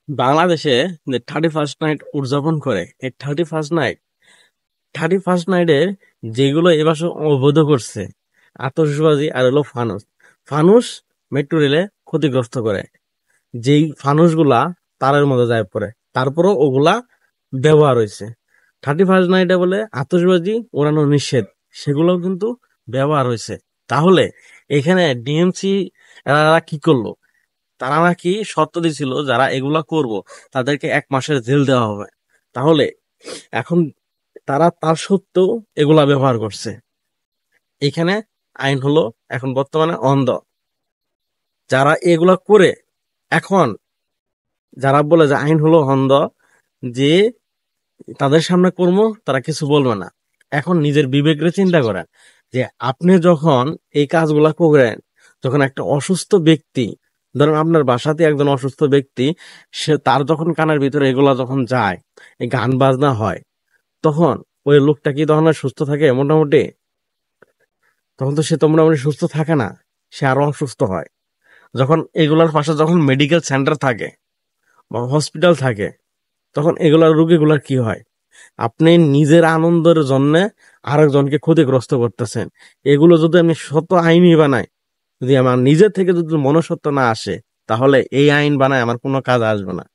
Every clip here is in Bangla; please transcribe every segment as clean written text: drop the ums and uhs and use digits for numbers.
বাংলাদেশে যে 31st নাইট উদযাপন করে, এই 31st নাইটের যেগুলো এবছর অবৈধ করছে, আতশবাজি আর হলো ফানুস। ফানুস মেট্রো রেলে ক্ষতিগ্রস্ত করে, যেই ফানুস গুলা তারের মধ্যে যায় পড়ে, তারপরও ওগুলা ব্যবহার হয়েছে। 31st নাইটে বলে আতশবাজি ওড়ানো নিষেধ, সেগুলোও কিন্তু ব্যবহার হয়েছে। তাহলে এখানে ডিএমসি এরা কি করলো? তারা নাকি শর্ত দিছিল যারা এগুলা করব তাদেরকে 1 মাসের জেল দেওয়া হবে। তাহলে এখন তারা তার সত্ত্বেও এগুলা ব্যবহার করছে। এখানে আইন হলো এখন বর্তমানে অন্ধ। যারা এগুলা করে, এখন যারা বলে যে আইন হলো অন্ধ, যে তাদের সামনে কর্ম তারা কিছু বলবে না। এখন নিজের বিবেকরে চিন্তা করেন, যে আপনি যখন এই কাজগুলা করেন, যখন একটা অসুস্থ ব্যক্তি, ধরেন আপনার বাসাতে একজন অসুস্থ ব্যক্তি, সে তার যখন কানের ভিতরে এগুলা যখন যায়, এই গান বাজনা হয়, তখন ওই লোকটা কি তখন আর সুস্থ থাকে? মোটামুটি তখন তো সে তো মোটামুটি সুস্থ থাকে না, সে আরো অসুস্থ হয়। যখন এগুলার পাশে যখন মেডিকেল সেন্টার থাকে বা হসপিটাল থাকে, তখন এগুলার রোগীগুলার কি হয়? আপনি নিজের আনন্দের জন্য আরেকজনকে ক্ষতিগ্রস্ত করতেছেন। এগুলো যদি আমি শত আইনই বানাই, যদি আমার নিজের থেকে যদি মনুষ্যত্ব না আসে, তাহলে এই আইন বানায় আমার কোনো কাজ আসবে না।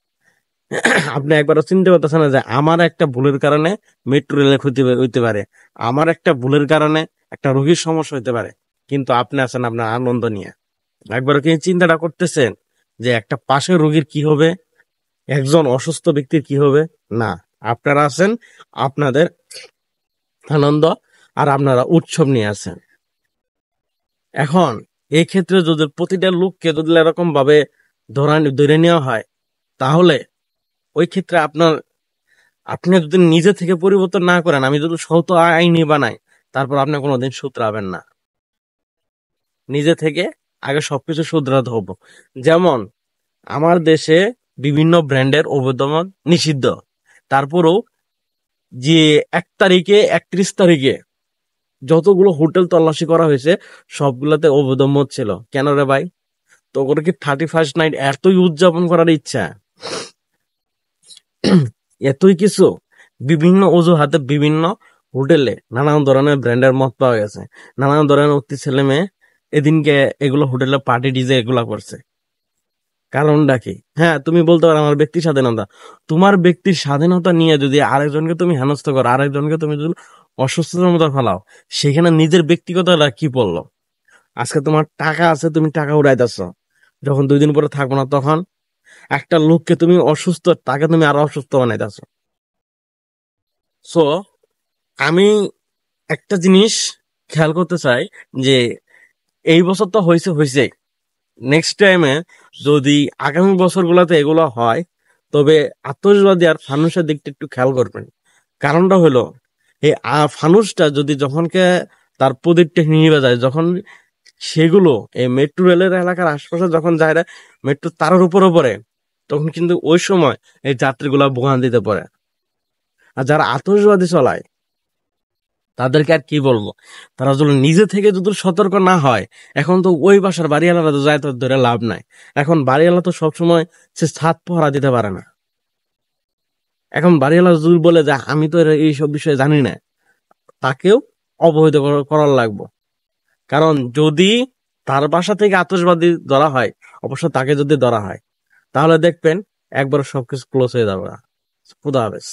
আপনি একবারও চিন্তা করতেছেন না যে আমার একটা ভুলের কারণে মেট্রো রেলে ক্ষতি হইতে পারে, আমার একটা ভুলের কারণে একটা রোগীর সমস্যা হইতে পারে, কিন্তু আপনি আছেন আপনার আনন্দ নিয়ে। একবারও কি চিন্তাটা করতেছেন যে একটা পাশের রোগীর কি হবে, একজন অসুস্থ ব্যক্তির কি হবে? না, আপনারা আছেন আপনাদের আনন্দ আর আপনারা উৎসব নিয়ে আছেন। এখন এই ক্ষেত্রে যদি প্রতিটা লোককে যদি এরকম ভাবে ধরে নেওয়া হয়, তাহলে ওই ক্ষেত্রে আপনি যদি নিজে থেকে পরিবর্তন না করেন, আমি যদি শত আইনি বানাই, তারপর আপনি কোনোদিন শুধরাবেন না। নিজে থেকে আগে সবকিছু শুধরাতে হবে। যেমন আমার দেশে বিভিন্ন ব্র্যান্ডের অবৈধ মদ নিষিদ্ধ, তারপরও যে 1 তারিখে 31 তারিখে যতগুলো হোটেল তল্লাশি করা হয়েছে, সবগুলাতে অবৈধ মদ ছিল। কেন রে ভাই? তো ওগুলো কি 31st নাইট এতই উদযাপন করার ইচ্ছা? এতই কিছু? বিভিন্ন অজুহাতে বিভিন্ন হোটেলে নানান ধরনের ব্র্যান্ডের মদ পাওয়া গেছে, নানান ধরনের অতি ছেলে মেয়ে এদিনকে এগুলো হোটেলে পার্টি ডিজে এগুলা করছে। কারণটা কি? হ্যাঁ, তুমি বলতে পারো আমার ব্যক্তি স্বাধীনতা। তোমার ব্যক্তির স্বাধীনতা নিয়ে যদি আরেকজনকে তুমি হেনস্থ করো, আরেকজনকে তুমি যদি অসুস্থতার মতো ফেলাও, সেখানে নিজের ব্যক্তিগতটা কি বললো? আজকে তোমার টাকা আছে, তুমি টাকা উড়াইতেছ, যখন 2 দিন পরে থাকবো না, তখন একটা লোককে তুমি অসুস্থ, তাকে তুমি আরো অসুস্থ বানাইতেছ। সো আমি একটা জিনিস খেয়াল করতে চাই, যে এই বছর তো হয়েছে হয়েছে, নেক্সট টাইমে যদি আগামী বছরগুলোতে এগুলো হয়, তবে আতশবাজি আর ফানুসের দিকটা একটু খেয়াল করবেন। কারণটা হলো, এই ফানুসটা যদি যখনকে তার প্রদীপটা নিভে যায়, যখন সেগুলো এই মেট্রো রেলের এলাকার আশপাশে যখন যায় না, মেট্রো তারের উপরে পড়ে, তখন কিন্তু ওই সময় এই যাত্রীগুলা ভোগান্তিতে পড়ে। আর যারা আতশবাজি চলায়, তাদেরকে আর কি বলবো? তারা যদি নিজে থেকে যদি সতর্ক না হয়, এখন তো ওই বাসার বাড়িওয়ালারা তো যায়, তো ধরে লাভ নাই। এখন বাড়িওয়ালা তো সবসময় সে ছাদ পহরা দিতে পারে না। এখন বাড়িওয়ালা যদি বলে যে আমি তো এইসব বিষয়ে জানি না, তাকেও অবহিত করার লাগবে। কারণ যদি তার বাসা থেকে আতশবাজি ধরা হয়, অবশ্য তাকে যদি ধরা হয়, তাহলে দেখবেন একবার সবকিছু ক্লোজ হয়ে যাবে। খুদা হাফেজ।